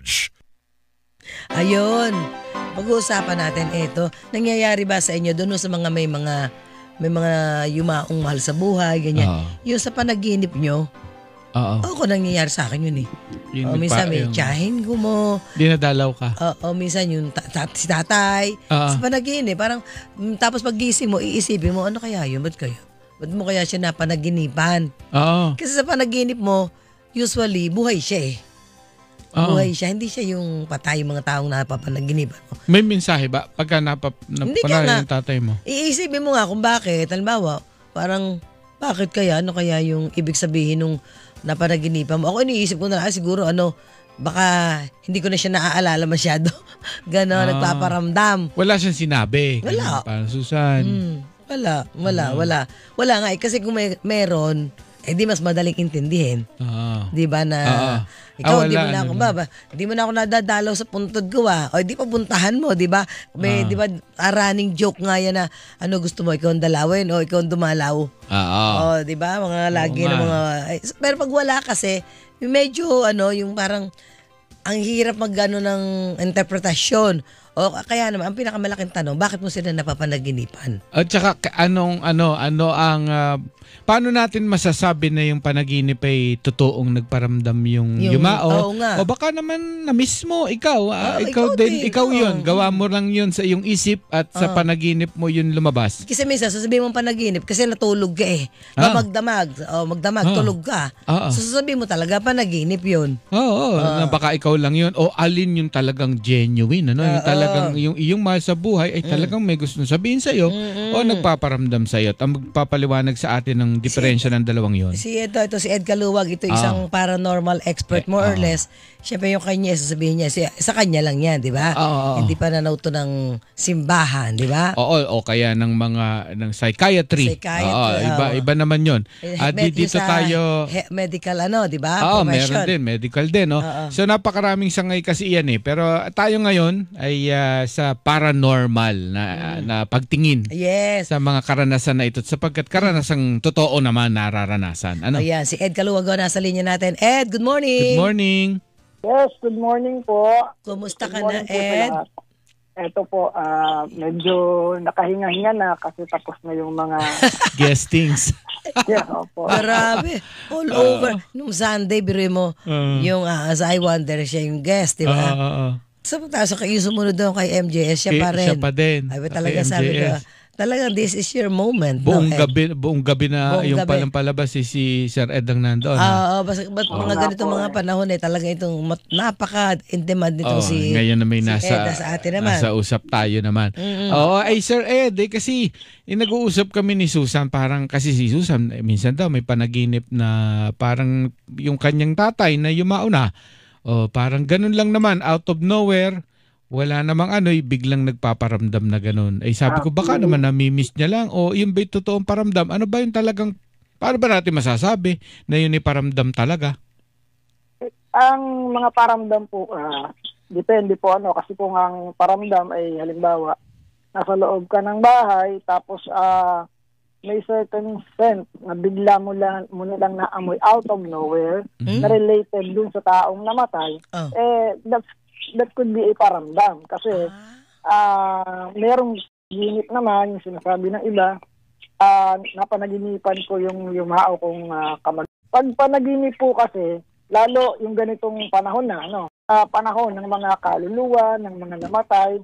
DZRH. Ayun, pag-uusapan natin ito. Nangyayari ba sa inyo doon sa mga may mga yumaong mahal sa buhay, ganyan. Yung sa panaginip nyo, ako nangyayari sa akin yun eh. Minsan may tiyahin ko mo. Dinadalaw ka. Minsan yung si tatay. Sa panaginip, parang tapos pag-gising mo, iisipin mo, ano kaya yun? Ba't mo kaya siya napanaginipan? Kasi sa panaginip mo, usually, buhay siya eh. Buhay siya. Hindi siya yung patay yung mga taong napapanaginipan mo. May mensahe ba? Pagka napanay yung tatay mo? Iisipin mo nga kung bakit. Halimbawa, parang bakit kaya? Ano kaya yung ibig sabihin nung napanaginipan mo? Ako iniisip ko na siguro baka hindi ko na siya naaalala masyado. Gano'n, nagpaparamdam. Wala siyang sinabi. Wala. Parang Susan. Wala nga eh. Kasi kung meron, di mas madaling intindihin. Di ba na ikaw di mo na ako nadadalaw sa puntod ko O di pa puntahan mo, di ba? May di ba running joke nga yan na gusto mo ikaw ang dalawin o ikaw ang dumalaw. Di ba? Mga lagi na mga pero pag wala kasi medyo yung parang ang hirap magano ng interpretasyon. O kaya naman ang pinakamalaking tanong, bakit mo sila napapanaginipan? At saka ano ang paano natin masasabi na yung panaginip ay totoong nagparamdam yung yumao? O baka naman na-miss mo ikaw, ikaw yun. Gawa mo lang yun sa iyong isip at sa panaginip mo yun lumabas. Kasi minsan sasabihin mo panaginip kasi natulog ka eh. Magdamag, tulog ka. So sasabihin mo talaga panaginip yun. Na baka ikaw lang yun o alin yung talagang genuine, yung talagang yung iyong mahal sa buhay ay talagang may gusto sabihin sa iyo o nagpaparamdam sa iyo at ang magpapaliwanag sa atin ng diferensya ng dalawang yon. Si Ed Kaluwag, ito isang paranormal expert more or less. Siyempre yung kanya sasabihin niya sa kanya lang yan, di ba? Hindi pa nanauto ng simbahan, di ba? O kaya ng ng psychiatry. Iba naman yon. At dito tayo medical di ba? Meron din, medical din, So napakaraming sangay kasi yan eh. Pero tayo ngayon ay sa paranormal na pagtingin sa mga karanasan na ito sapagkat karanasang totoo naman nararanasan. Ayan, si Ed Kaluwag nasa linya natin. Ed, good morning! Good morning! Yes, good morning po. Kumusta ka na, Ed? Ito po, medyo nakahinga-hinga na kasi tapos na yung mga guestings. Opo. Grabe. All over. Nung Sunday, biro mo, yung As I Wonder, siya yung guest, di ba? So kayo sumunod doon kay MJS, siya pa rin. Siya pa din. Ay, talaga sabi ko, talagang this is your moment. Buong gabi na yung palang palabas si Sir Ed ang nandoon. Ba't mga ganito mga panahon talaga itong napaka-in-demand nitong si ngayon na may Ed sa atin naman. Nasa usap tayo naman. Ay Sir Ed, kasi nag-uusap kami ni Susan, parang kasi si Susan, minsan daw may panaginip na parang yung kanyang tatay na yumao na. Parang ganun lang naman, out of nowhere. Wala namang biglang nagpaparamdam na ganun. Sabi ko baka naman namimiss niya lang o yun ba'y totoong paramdam? Ano ba yung talagang, paano ba natin masasabi na yun ay paramdam talaga? Ang mga paramdam po, depende po kasi kung ang paramdam ay halimbawa, nasa loob ka ng bahay tapos may certain scent na bigla mo na lang naamoy out of nowhere na related dun sa taong namatay, that could be a paramdam. Kasi merong unit naman, yung sinasabi ng iba, napanaginipan ko yung yumao kong kamag. Pag panaginip po kasi, lalo yung ganitong panahon na, panahon ng mga kaluluwa, ng mga namatay.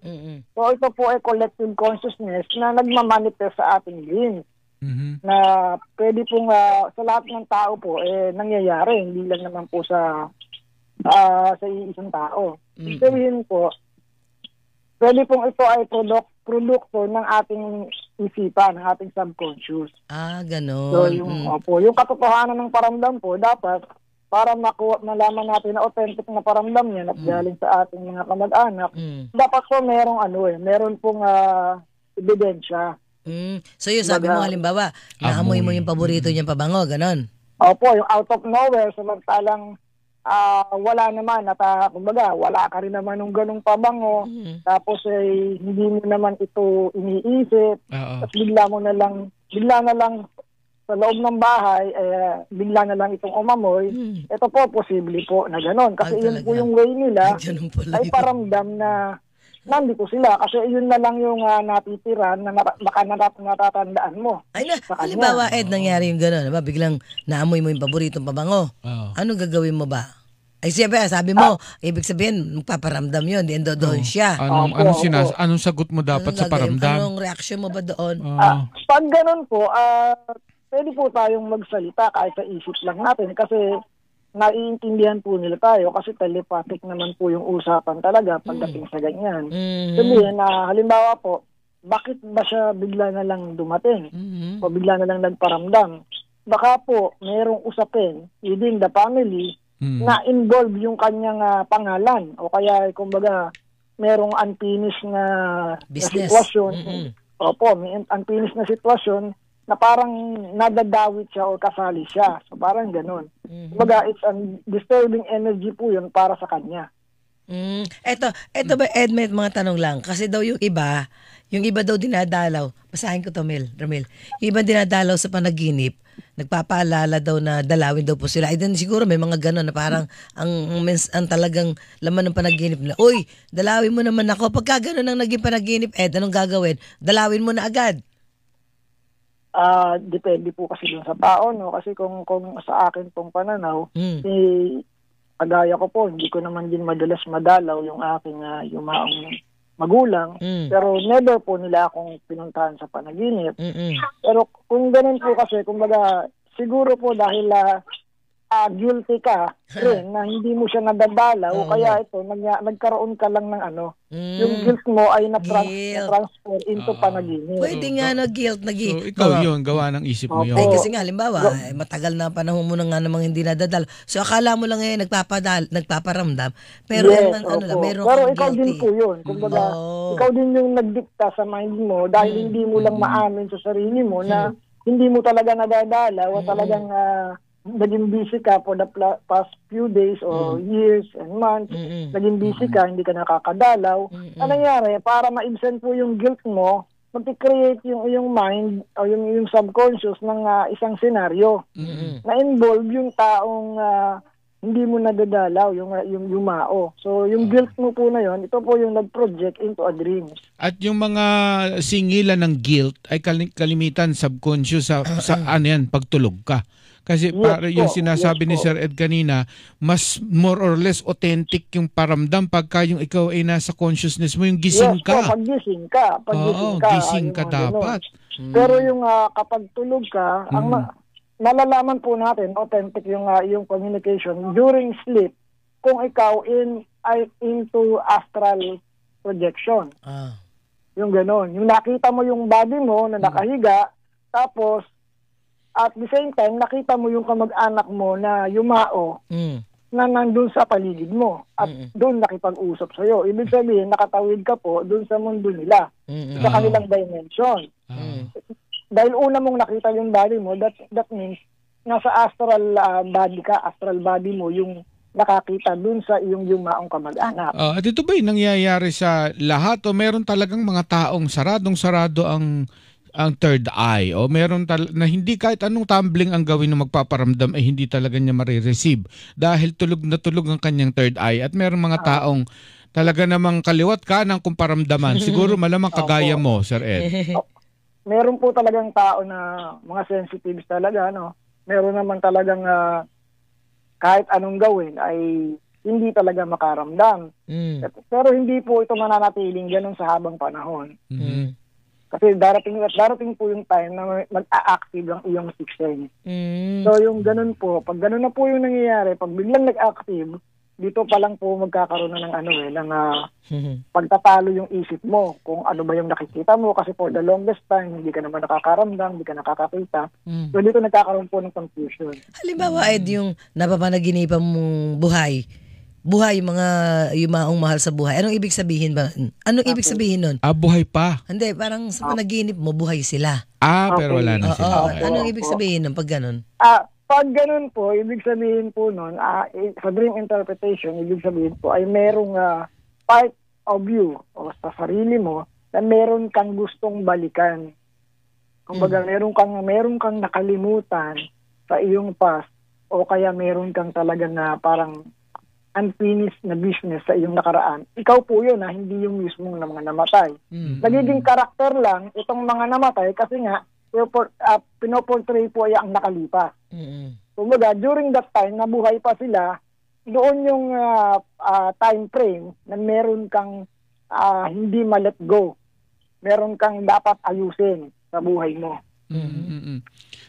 So ito po ay collective consciousness na nagmamanifest sa ating being. Na pwede pong sa lahat ng tao po nangyayari, hindi lang naman po sa isang tao. Sabihin po, pwede pong ito ay produkto ng ating isipan, ng ating subconscious. Ganon. So yung katotohanan ng paramdam po, dapat para malaman natin na authentic na paramdam yan at galing sa ating mga kamag-anak, dapat po meron pong ebidensya. So yun, sabi mo halimbawa, naamoy mo yung paborito niyang pabango, ganon? Opo, yung out of nowhere, samantalang wala naman at kumbaga wala ka rin naman ng ganung pabango, tapos hindi mo naman ito iniisip, tapos bigla na lang sa loob ng bahay, bigla na lang itong umamoy, ito po, posible po na gano'n. Kasi yun po yung way nila ay paramdam na nandito sila. Kasi yun na lang yung natitira na baka natatandaan mo. Ay na, halimbawa, Ed, nangyari yung gano'n. Diba? Biglang naamoy mo yung paboritong pabango. Anong gagawin mo ba? Ay siyempre, sabi mo, ibig sabihin, magpaparamdam yun, di doon siya. Anong sagot mo dapat sa paramdam? Anong reaction mo ba doon? Pag ganun po, pwede po tayong magsalita kahit sa isip lang natin kasi naiintindihan po nila tayo kasi telepathic naman po yung usapan talaga pagdating sa ganyan. Sabihin na halimbawa po, bakit ba siya bigla na lang dumating o bigla na lang nagparamdam? Baka po mayroong usapin within the family na involve yung kanyang pangalan o kaya kumbaga merong unfinished na sitwasyon. Opo, may unfinished na sitwasyon na parang nadadawit siya o kasali siya. So parang ganun. Kumbaga, it's a disturbing energy po yun para sa kanya. Eto ba, Ed, may mga tanong lang. Kasi daw yung iba daw dinadalaw. Basahin ko to, Ramil. Yung iba dinadalaw sa panaginip, nagpapaalala daw na dalawin daw po sila. Ay, din siguro may mga ganun na parang ang talagang laman ng panaginip nila. Uy, dalawin mo naman ako. Pagka ganun ang naging panaginip, Ed, anong gagawin? Dalawin mo na agad. Depende po kasi dun sa tao, no? Kasi kung sa akin pong pananaw, kagaya ko po, hindi ko naman din madalas madalaw yung aking yumaong magulang. Pero never po nila akong pinuntahan sa panaginip. Pero kung ganun po kasi, kumbaga, siguro po dahil guilty ka rin na hindi mo siya nadadalaw, kaya ito, nagkaroon ka lang ng yung guilt mo ay na-transfer into panaginip. Pwede nga na guilt. So, ikaw yun, gawa ng isip mo yun. Ay, kasi nga, halimbawa, matagal na panahon mo na nga namang hindi nadadalaw. So, akala mo lang ngayon nagpaparamdam. Pero, pero ikaw din po yun. Kumbaga, ikaw din yung nagdikta sa mind mo dahil hindi mo lang maamin sa sarili mo na hindi mo talaga nadadalaw o talagang naging busy ka for the past few days or years and months, naging busy ka, hindi ka nakakadalaw. Ano nangyari? Para maibsan po yung guilt mo, mag-create yung mind o yung subconscious ng isang senaryo na involve yung taong hindi mo nadadalaw, yung yumao. So, yung guilt mo po na yon, ito po yung nag-project into a dream. At yung mga singilan ng guilt ay kalimitan subconscious sa pagtulog ka. Kasi para yung sinasabi ni Sir Ed kanina, mas more or less authentic yung paramdam pagka yung ikaw ay nasa consciousness mo, yung gising ka. Pag-gising ka. Gising ka dapat. Pero yung kapag tulog ka, ang nalalaman po natin, authentic yung communication during sleep kung ikaw into astral projection. Yung gano'n. Yung nakita mo yung body mo na nakahiga, tapos at the same time, nakita mo yung kamag-anak mo na yumao na nandun sa paligid mo. At doon nakipag-usap sa'yo. Ibig sabihin, nakatawid ka po doon sa mundo nila. Sa kanilang dimension. Dahil una mong nakita yung body mo, that means nasa astral body ka, astral body mo yung nakakita dun sa iyong yumaong kamag-anak. At ito ba yung nangyayari sa lahat o meron talagang mga taong saradong-sarado ang third eye o meron na hindi kahit anong tumbling ang gawin ng magpaparamdam ay hindi talaga niya marireceive dahil tulog na tulog ang kanyang third eye at meron mga taong talaga namang kaliwat kanang kung paramdaman. Siguro malamang kagaya mo, Sir Ed. Meron po talagang tao na mga sensitives talaga, no? Meron naman talagang kahit anong gawin ay hindi talaga makaramdam. Pero hindi po ito mananatiling ganun sa habang panahon. Kasi darating po yung time na mag-a-active ang iyong system. So yung ganun po, pag ganun na po yung nangyayari, pag biglang nag-active, dito pa lang po magkakaroon na ng pagtatalo yung isip mo kung ano ba yung nakikita mo kasi for the longest time hindi ka naman nakakaramdam, hindi ka nakakakita. So dito nagkakaroon po ng confusion. Halimbawa, Ed, yung napapanaginipan mong buhay yung mga yumaong mahal sa buhay. Anong ibig sabihin ba? Anong ibig sabihin nun? Buhay pa. Hindi, parang sa panaginip mo, buhay sila. Pero wala na sila. Anong ibig sabihin nun pag ganun? Pag ganun po, ibig sabihin po nun, sa dream interpretation, ibig sabihin po ay merong part of you o sa sarili mo na meron kang gustong balikan. Kumbaga, meron kang nakalimutan sa iyong past o kaya meron kang talaga na parang unfinished na business sa iyong nakaraan. Ikaw po yun, hindi yung mismong na mga namatay. Nagiging karakter lang itong mga namatay kasi nga, pinoportray po ay ang nakalipas. Kumbaga, during that time, nabuhay pa sila, doon yung time frame na meron kang hindi ma-let go. Meron kang dapat ayusin sa buhay mo.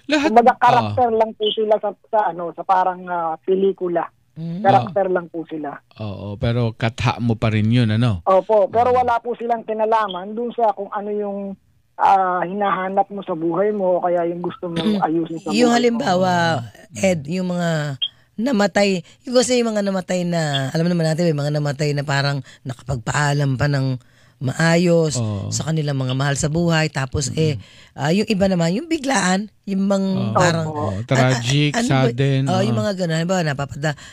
Kumbaga, karakter lang po sila sa parang pelikula. Karakter lang po sila. Oo, pero katha mo pa rin yun, ano? Opo, pero wala po silang kinalaman dun sa kung ano yung hinahanap mo sa buhay mo, kaya yung gusto mong ayusin sa buhay mo. Yung halimbawa, Ed, yung mga namatay, kasi yung mga namatay na, alam naman natin, may mga namatay na parang nakapagpaalam pa ng maayos sa kanilang mga mahal sa buhay, tapos yung iba naman, yung biglaan, yung parang tragic, sudden. Yung mga gano'n, halimbawa,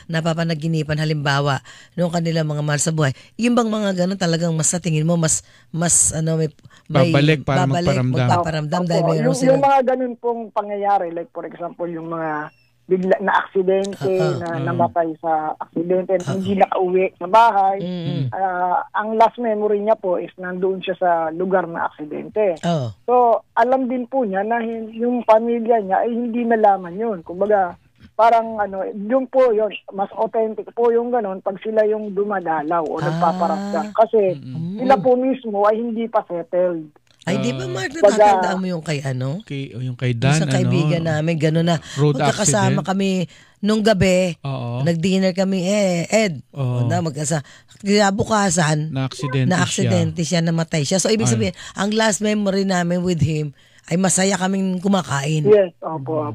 napapanaginipan, halimbawa, nung kanilang mga mahal sa buhay, yung bang mga gano'n talagang mas sa tingin mo, mas may babalik para magpaparamdam dahil mayroon yung mga ganun pong pangyayari, like for example, yung mga bigla na aksidente na namatay sa aksidente, hindi nakauwi sa bahay. Ang last memory niya po is nandoon siya sa lugar na aksidente. So, alam din po niya na yung pamilya niya ay hindi nalaman yun. Kumbaga, parang yun po yun, mas authentic po yung ganon pag sila yung dumadalaw o nagpaparamdam. Kasi sila po mismo ay hindi pa settled. Ay, di ba, Mark, natatandaan mo yung kay yung kay Dan, isang kaibigan namin, gano'n na. Magkakasama kami nung gabi. Nag-dinner kami, Ed. Bukasan, na-aksidente siya, namatay siya. So, ibig sabihin, ang last memory namin with him, ay masaya kaming kumakain. Yes, opo.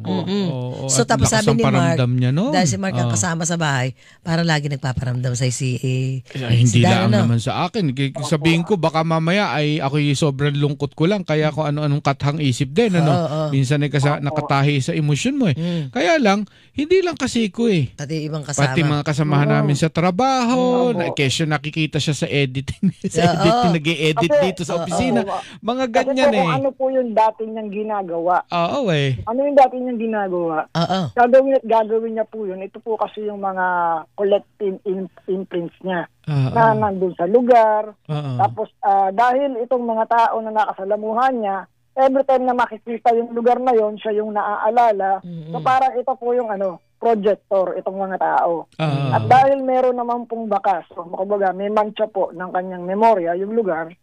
So tapos sabi ni Mark, niya, no? dahil si Mark ang kasama sa bahay, para lagi nagpaparamdam sa hindi lang naman sa akin. Sabihin ko, baka mamaya ay ako sobrang lungkot ko lang, kaya ko ano-anong kathang isip din. Minsan ay nakatahi sa emosyon mo . Kaya lang, hindi lang kasi ko . Pati ibang kasama. Pati mga kasamahan namin sa trabaho, kesyo nakikita siya sa editing. Nag-i-edit dito sa opisina. Mga ganyan . Kasi kung ano po yung dati niyang ginagawa. Ano yung dati niyang ginagawa? Gagawin niya po yun. Ito po kasi yung mga collective imprints niya na nandun sa lugar. Tapos dahil itong mga tao na nakasalamuhan niya, every time na makikita yung lugar na yon, siya yung naaalala. So parang ito po yung projector itong mga tao. At dahil meron naman pong bakas, so kumbaga may mancha po ng kanyang memorya, yung lugar,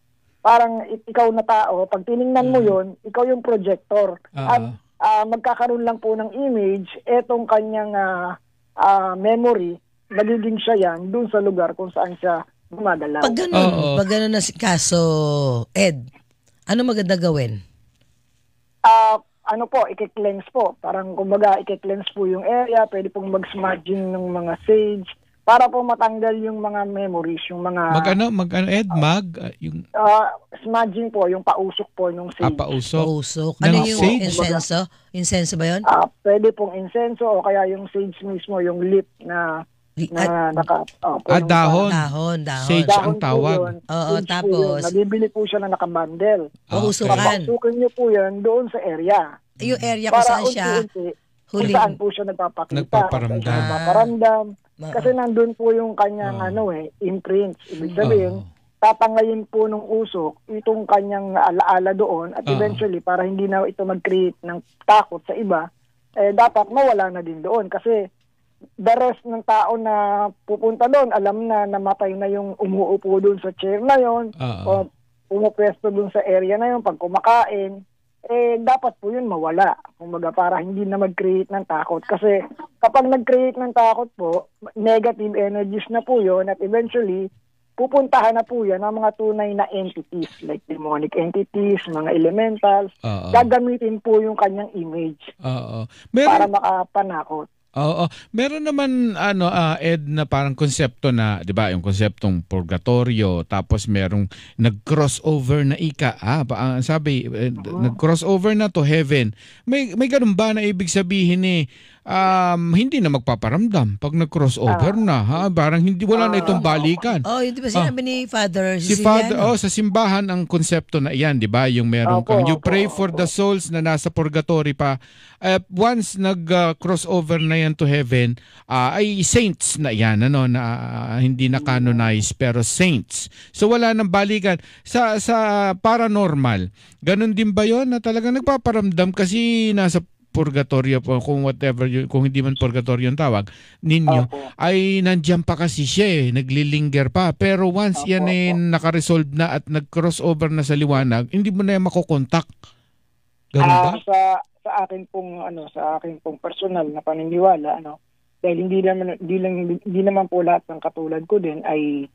parang ikaw na tao, pag tiningnan mo yun, ikaw yung projector. At magkakaroon lang po ng image, etong kanyang memory, nagiging siya yan dun sa lugar kung saan siya gumadalaw. Pag ganun na si kaso, Ed, ano maganda gawin? I-cleanse po. Parang kumbaga, i-cleanse po yung area, pwede pong mag-smudging ng mga sage, para po matanggal yung mga memories, yung mga... Ed? Yung... smudging po, yung pausok po nung sage. Pausok. Ano yung sage? Insenso? Insenso ba yun? Pwede pong insenso o kaya yung sage mismo, yung lip na dahon. Sage ang tawag. Tapos... Nabibili po siya na nakabundle. Pausukan. Pausukan niyo po yan doon sa area. Yung area kung saan siya... Kung saan po siya nagpaparamdam. Kasi nandun po yung kanyang imprints. Ibig sabihin, tatangayin po ng usok itong kanyang alaala doon at eventually para hindi na ito mag-create ng takot sa iba, dapat mawala na din doon. Kasi the rest ng tao na pupunta doon, alam na namatay na yung umuupo doon sa chair na yon o pumupwesto doon sa area na yon pag kumakain, dapat po yun mawala. Kumbaga para hindi na mag-create ng takot. Kasi kapag nag-create ng takot po, negative energies na po yun at eventually, pupuntahan na po yan ng mga tunay na entities like demonic entities, mga elementals. Gagamitin po yung kanyang image para makapanakot. Meron naman Ed, na parang konsepto na, 'di ba, yung konseptong purgatorio, tapos merong nag-crossover na nag-crossover na to heaven. May ganun ba na ibig sabihin hindi na magpaparamdam pag nag-crossover na. Ha? Parang wala na itong balikan. Hindi ba sinabi ni Father Si Father, sa simbahan ang konsepto na iyan, di ba? Yung meron kang, you pray for the souls na nasa purgatory pa. Once nag-crossover na yan to heaven, ay saints na yan, ano, na hindi na canonized, pero saints. So wala nang balikan. Sa paranormal, ganun din ba yon na talagang nagpaparamdam kasi nasa purgatorio po, kung hindi man purgatorio ang tawag ninyo, ay nandiyan pa kasi siya naglilinger pa. Pero once yan ay nakaresolve na at nag-crossover na sa liwanag, hindi mo na yan makokontak. Ganun ba? Sa akin pong personal na paniniwala, dahil hindi naman po lahat ng katulad ko din ay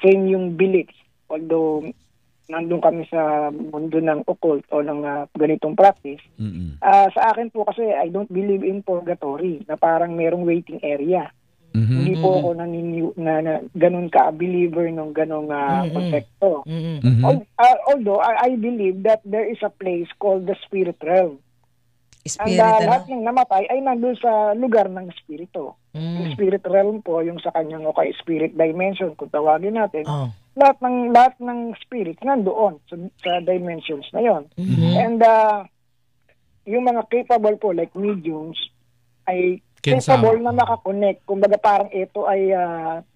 same yung beliefs. Although nandun kami sa mundo ng occult o ng ganitong practice. Sa akin po kasi, I don't believe in purgatory na parang merong waiting area. Hindi po ako na ganun ka-believer ng ganong konsepto. Although, I believe that there is a place called the spirit realm. Lahat ng namatay ay nandun sa lugar ng espiritu. Yung spirit realm po, yung sa kanyang spirit dimension, kung tawagin natin, lahat ng spirit nandoon sa dimensions na yon. And yung mga capable po like mediums ay capable na makakonect. Kumbaga parang ito ay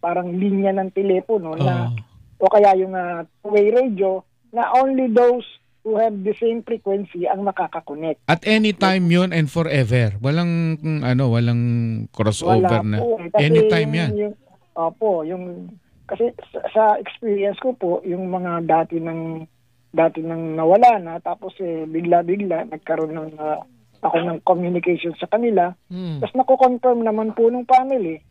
parang linya ng telepono na o kaya yung two-way radio na only those who have the same frequency ang makakakonect. At any time yun and forever. Walang crossover na. Anytime yan. Kasi sa experience ko po, yung mga dati nang nawala na, tapos bigla-bigla nagkaroon ako ng communication sa kanila. Tapos nako-confirm naman po ng family.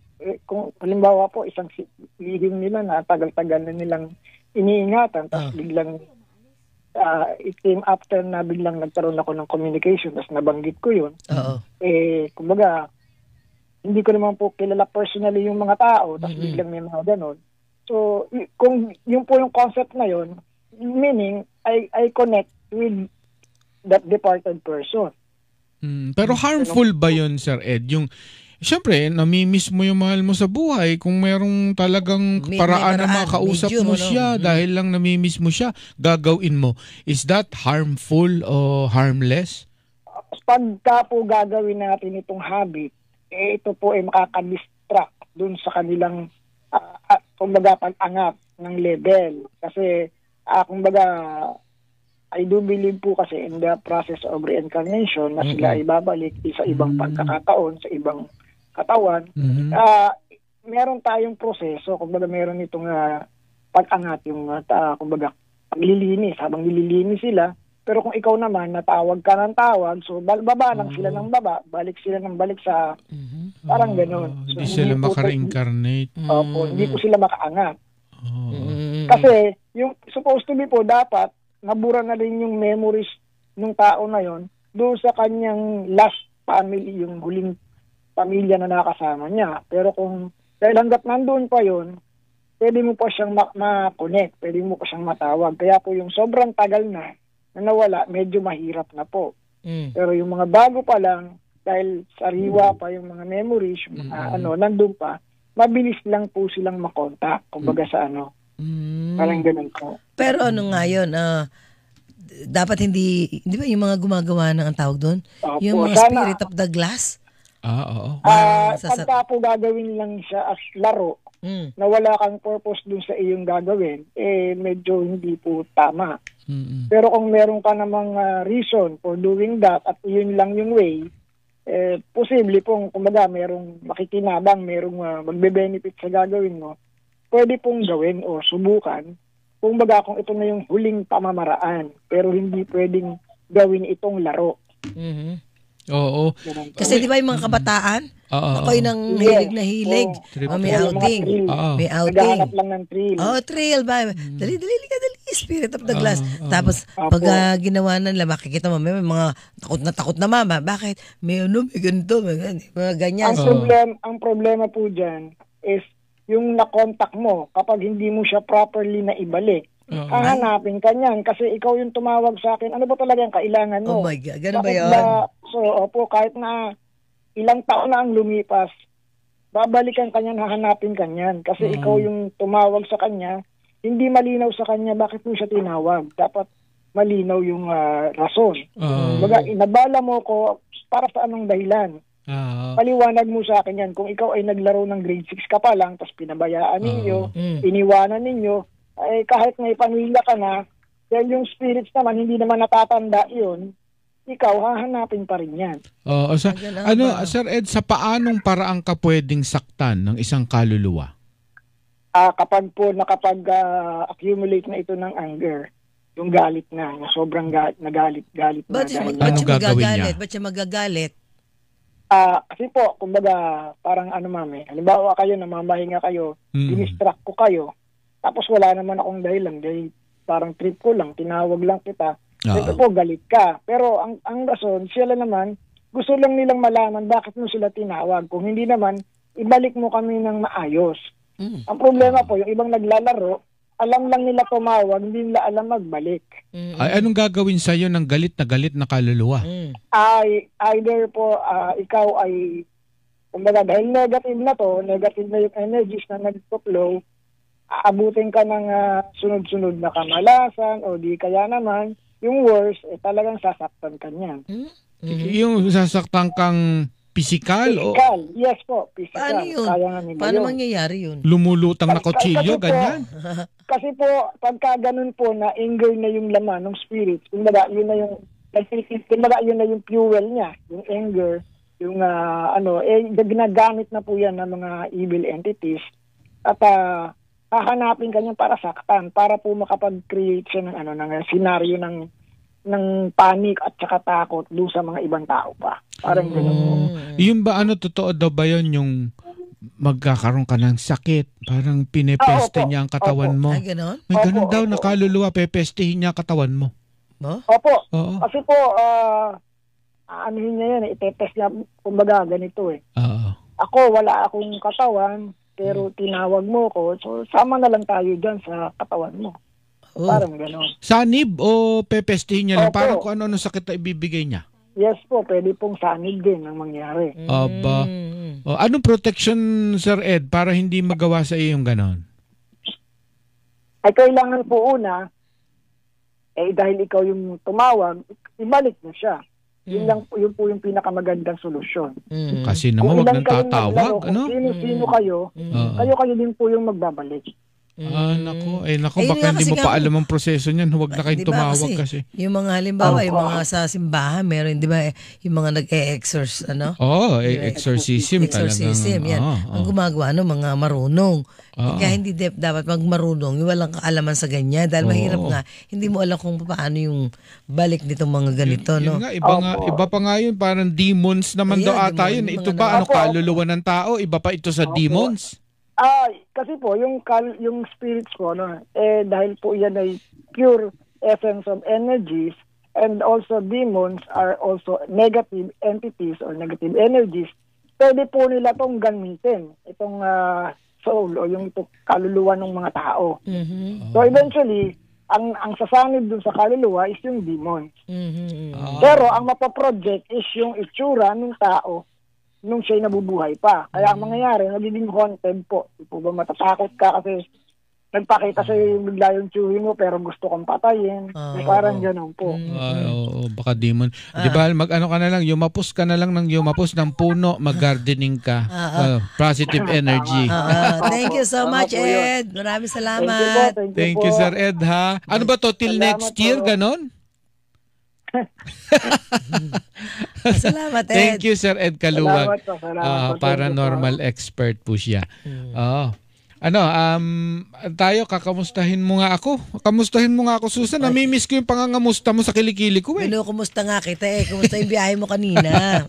Kung halimbawa po, isang lihim nila na tagal-tagal na nilang iniingatan, tapos biglang it came after na biglang nagkaroon ako ng communication, tapos nabanggit ko yun. Kumbaga, hindi ko naman po kilala personally yung mga tao, tapos biglang may mga ganon. So, kung yun po yung concept na yun, meaning, I connect with that departed person. Pero harmful ba yun, Sir Ed? Yung, siyempre, namimiss mo yung mahal mo sa buhay kung merong talagang paraan na makausap mo siya dahil lang namimiss mo siya, gagawin mo. Is that harmful o harmless? Pagka po gagawin natin itong habit, ito po ay makakadistract dun sa kanilang kumbaga pag-angat ng level. Kasi kumbaga I do believe po kasi in the process of reincarnation na sila ay babalik sa ibang pagkakataon, sa ibang katawan. Meron tayong proseso, kumbaga meron itong pag-angat, yung kumbaga paglilinis, habang nililinis sila. Pero kung ikaw naman, natawag ka ng tawag, so baba lang sila ng baba, balik sila ng balik sa parang gano'n. So, hindi sila maka-reincarnate. Hindi po sila makaangat. Kasi, yung supposed to be po, dapat, nabura na rin yung memories ng tao na yon doon sa kanyang last family, yung huling pamilya na nakasama niya. Pero kung, dahil hanggat nandun pa yon, pwede mo pa siyang ma-connect, pwede mo pa siyang matawag. Kaya po yung sobrang tagal na nawala, medyo mahirap na po. Pero yung mga bago pa lang, dahil sariwa pa yung mga memories, yung mga nandun pa, mabilis lang po silang makontak. Kumbaga sa parang ganun po. Pero nga yun, dapat hindi ba yung mga gumagawa ng ang tawag doon? Yung mga spirit of the glass? Oo. Pagka po gagawin lang siya as laro, na wala kang purpose dun sa iyong gagawin, medyo hindi po tama. Pero kung meron ka namang reason for doing that at yun lang yung way, posible pong kumbaga merong makikinabang, merong magbe-benefit sa gagawin mo, pwede pong gawin o subukan. Kumbaga kung ito na yung huling pamamaraan, pero hindi pwedeng gawin itong laro. Oo. Kasi di ba yung mga kabataan, ako'y nang hilig na hilig. May outing. May outing. Naghahanap lang ng thrill. Thrill ba? Dali, spirit of the glass. Tapos, pag ginawa na nila, makikita mo, may mga takot na mama. Bakit? May ganito, mga ganyan. Ang problema po dyan is yung na-contact mo, kapag hindi mo siya properly na ibalik, hanapin ka niyan kasi ikaw yung tumawag sa akin. Ano ba talaga ang kailangan mo? Oh my God, ganun ba yun? Kahit na ilang taon na ang lumipas, babalikan kanyan, hahanapin kanyan. Kasi ikaw yung tumawag sa kanya, hindi malinaw sa kanya bakit mo siya tinawag. Dapat malinaw yung rason. Baga, inabala mo ko para sa anong dahilan. Paliwanag mo sa akin yan. Kung ikaw ay naglaro ng grade 6 ka pa lang, tapos pinabayaan ninyo, iniwanan ninyo, ay kahit may pamilya ka na, dahil yung spirits naman, hindi naman natatanda yun, ikaw, hahanapin pa rin yan. Sir Ed, sa paanong paraang ka pwedeng saktan ng isang kaluluwa? Kapag po nakapag-accumulate na ito ng anger, yung galit na, yung sobrang galit Ba't siya magagalit? Ba't siya magagalit? Kasi po, kumbaga, parang halimbawa kayo, namamahinga kayo, dinistract ko kayo, tapos wala naman akong dahilan, dahil parang trip ko lang, tinawag lang kita, ito po, galit ka. Pero ang rason, sila naman, gusto lang nilang malaman bakit mo sila tinawag. Kung hindi naman, ibalik mo kami ng maayos. Ang problema po, yung ibang naglalaro, alam lang nila tumawag, hindi nila alam magbalik. Ay, anong gagawin sa'yo ng galit na kaluluwa? Either po, ikaw ay, kumbaga, dahil negative na to, negative na yung energies na nagpo-flow, aabutin ka ng sunod-sunod na kamalasan, o di kaya naman, yung worst, talagang sasaktan ka niyan. Yung sasaktan kang Pisikal? Yes po, pisikal. Paano yun? Paano mangyayari yun? Lumulutang na kutsilyo, ganyan? Kasi po, pagka ganun po na anger na yung laman ng spirit, kumbaga yun na yung fuel niya, yung anger, yung ginagamit na po yan ng mga evil entities at hahanapin kanya para saktan, para po makapag-create siya ng senaryo ng panic at saka takot doon sa mga ibang tao pa. Parang gano'n po. Yung ba totoo daw ba yun yung magkakaroon ka ng sakit? Parang pinepeste niya ang katawan mo. Ay, gano'n? May gano'n daw na kaluluwa, pepestehin niya ang katawan mo. Opo. Kasi po, niya yan, itetest niya, kumbaga ganito eh. Ako, wala akong katawan, pero tinawag mo ko, so sama na lang tayo dyan sa katawan mo. Parang gano'n. Sanib o pepestihin niya lang? Parang kung ano sakit na ibibigay niya? Yes po, pwede pong sanib din ang mangyari. Aba. Anong protection, Sir Ed, para hindi magawa sa iyo yung gano'n? Ay kailangan po una, dahil ikaw yung tumawag, ibalik mo siya. Yun po yung pinakamagandang solusyon. Kasi naman wag nang tatawag. Sino-sino kayo, kayo din po yung magbabalik. Nako, baka hindi mo pa alam ang proseso niyan. Huwag na kayong tumawag kasi. Yung mga halimbawa, yung mga sa simbahan, meron, di ba, yung mga nag-exorcism, exorcism talagang. Exorcism, yan. Ang gumagawa, mga marunong. Kaya hindi dapat magmarunong, yung walang kaalaman sa ganyan. Dahil mahirap nga, hindi mo alam kung paano yung balik nitong mga ganito, no? Iba pa nga yun, parang demons naman daw ata yun. Ito pa, kaluluwa ng tao, iba pa ito sa demons. Kasi po, yung spirits ko, dahil po yan ay pure essence of energies, and also demons are also negative entities or negative energies, pwede po nila itong gamitin, itong soul o yung kaluluwa ng mga tao. So eventually, ang sasanib dun sa kaluluwa is yung demons. Pero ang mapaproject is yung itsura ng tao nung siya'y nabubuhay pa. Kaya ang mangyayari, nagiging haunted po. Di po ba matatakot ka kasi nagpakita sa'yo bigla yung tsuhi mo pero gusto kong patayin. Parang gano'n po. Baka demon. Di ba, mag-ano ka na lang, yumapos ka na lang ng yumapos ng puno, mag-gardening ka. Positive energy. Thank you so much, Ed. Maraming salamat. Thank you, Sir Ed, ha? Ano ba to, till next year, ganon? Salamat, Ed. Thank you, Sir Ed Kaluwag. Salamat po. Paranormal expert po siya. Tayo, kakamustahin mo nga ako. Kamustahin mo nga ako, Susan. Namimiss ko yung pangangamusta mo sa kilikili ko eh. Kumusta nga kita eh. Kumusta yung biyahe mo kanina?